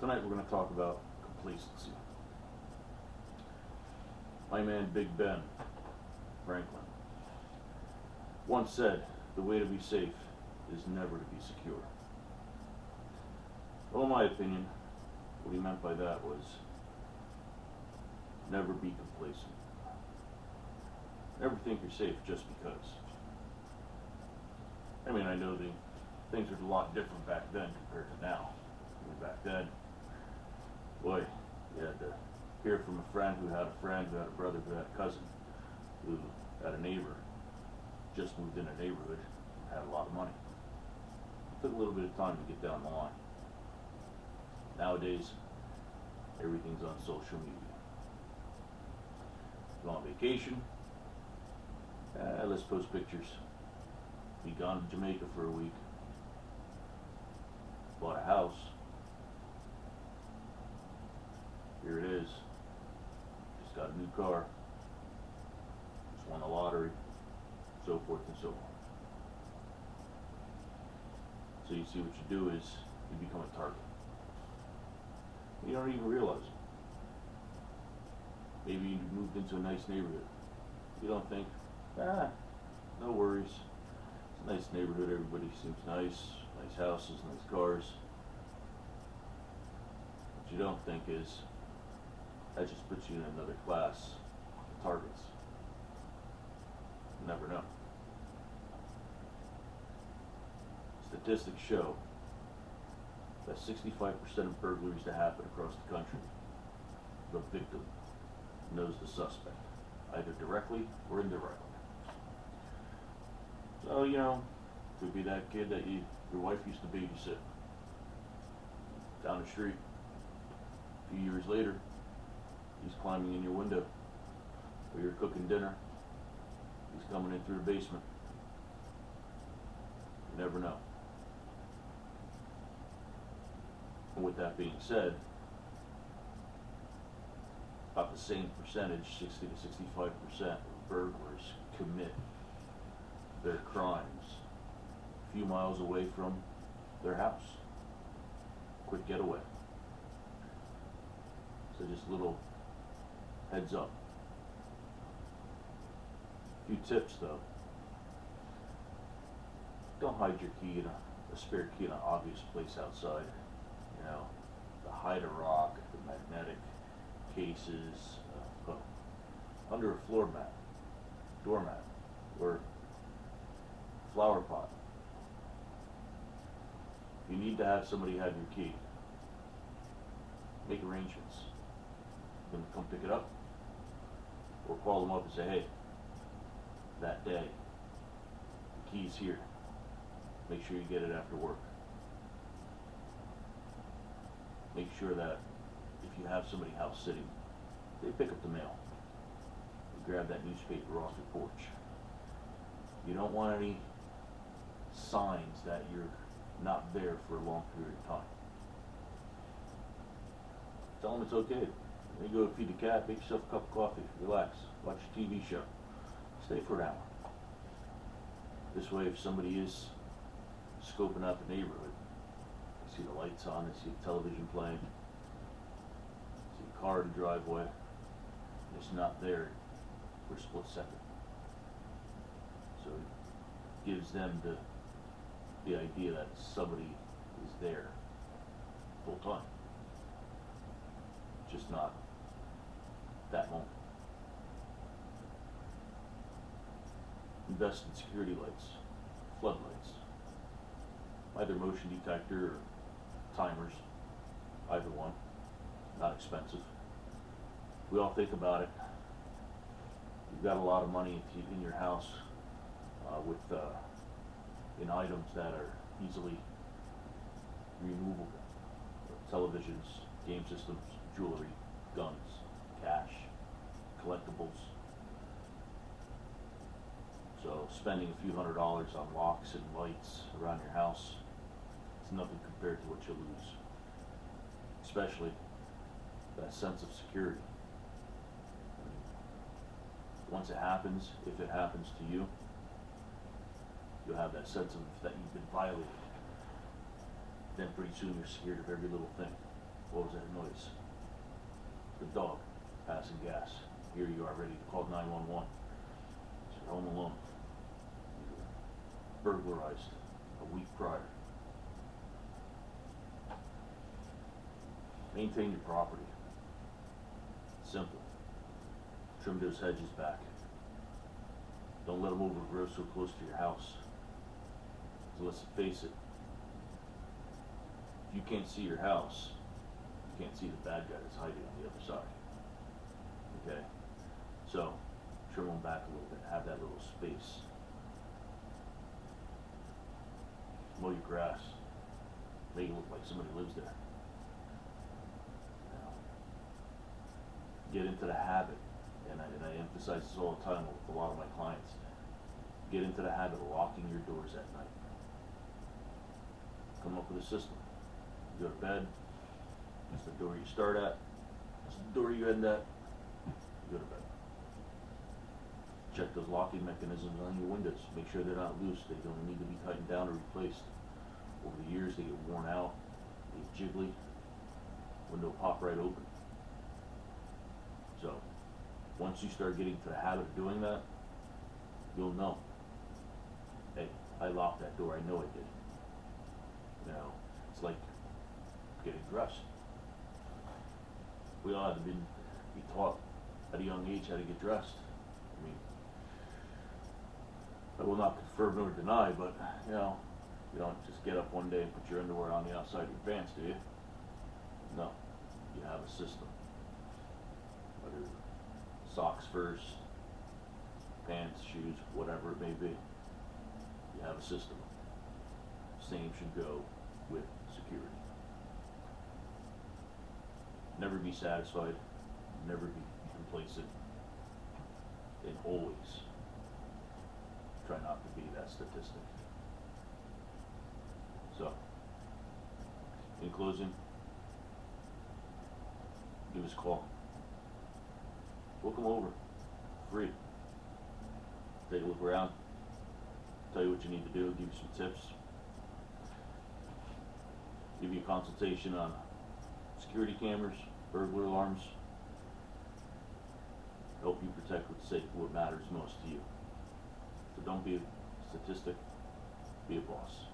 Tonight we're going to talk about complacency. My man Big Ben Franklin once said, the way to be safe is never to be secure. Well, in my opinion, what he meant by that was never be complacent. Never think you're safe just because. I mean, I know things were a lot different back then compared to now. I mean, back then, boy, you had to hear from a friend who had a friend who had a brother who had a cousin who had a neighbor, just moved in a neighborhood, had a lot of money. It took a little bit of time to get down the line. Nowadays, everything's on social media. Go on vacation, let's post pictures. Be gone to Jamaica for a week. Bought a house. Here it is. Just got a new car. Just won the lottery. So forth and so on. So you see what you do is you become a target. You don't even realize it. Maybe you moved into a nice neighborhood. You don't think, no worries. It's a nice neighborhood, everybody seems nice, nice houses, nice cars. What you don't think is, that just puts you in another class of targets. You never know. Statistics show that 65% of burglaries that happen across the country, the victim knows the suspect, either directly or indirectly. So, could be that kid that your wife used to babysit down the street. A few years later, he's climbing in your window, or you're cooking dinner. He's coming in through the basement. You never know. And with that being said, about the same percentage, 60 to 65% of burglars commit their crimes a few miles away from their house. Quick getaway. So just a little heads up. A few tips though. Don't hide your key in a spare key in an obvious place outside. To hide a rock, the magnetic cases, under a floor mat, doormat, or flower pot. You need to have somebody have your key. Make arrangements. Them to come pick it up, or call them up and say, hey, that day, the key's here. Make sure you get it after work. Make sure that if you have somebody house sitting, they pick up the mail. You grab that newspaper off your porch. You don't want any signs that you're not there for a long period of time. Tell them it's okay. Then you go feed the cat, make yourself a cup of coffee, relax, watch a TV show. Stay for an hour. This way, if somebody is scoping out the neighborhood, they see the lights on, they see the television playing, see a car in the driveway, and it's not there for a split second. So it gives them the idea that somebody is there full time. Just not that moment. Invest in security lights, floodlights, either motion detector or timers, either one, not expensive. We all think about it. You've got a lot of money in your house in items that are easily removable. Televisions, game systems, jewelry, guns, cash, collectibles. So spending a few $100s on locks and lights around your house is nothing compared to what you lose. Especially that sense of security. Once it happens, if it happens to you, you'll have that sense of that you've been violated. Then pretty soon you're scared of every little thing. What was that noise? The dog passing gas. Here you are ready to call 911. So you're home alone. You were burglarized a week prior. Maintain your property. Simple. Trim those hedges back. Don't let them overgrow so close to your house. So let's face it, if you can't see your house, you can't see the bad guy that's hiding on the other side. Okay? So, trim them back a little bit, have that little space. Mow your grass. Make it look like somebody lives there. Now, get into the habit, and I emphasize this all the time with a lot of my clients, get into the habit of locking your doors at night. Come up with a system. You go to bed, that's the door you start at, that's the door you end at, you go to bed. Check those locking mechanisms on your windows. Make sure they're not loose. They don't need to be tightened down or replaced. Over the years they get worn out, they get jiggly, window pop right open. So, once you start getting to the habit of doing that, you'll know, hey, I locked that door, I know I did. You know, it's like getting dressed. We all have to be taught at a young age how to get dressed. I mean, I will not confirm nor deny, but you know, you don't just get up one day and put your underwear on the outside of your pants, do you? No, you have a system. Whether socks first, pants, shoes, whatever it may be, you have a system. Same should go with security. Never be satisfied, never be complacent, and always try not to be that statistic. So, in closing, give us a call. We'll come over, free. Take a look around, tell you what you need to do, give you some tips, give you a consultation on security cameras, burglar alarms, help you protect what matters most to you. So don't be a statistic, be a boss.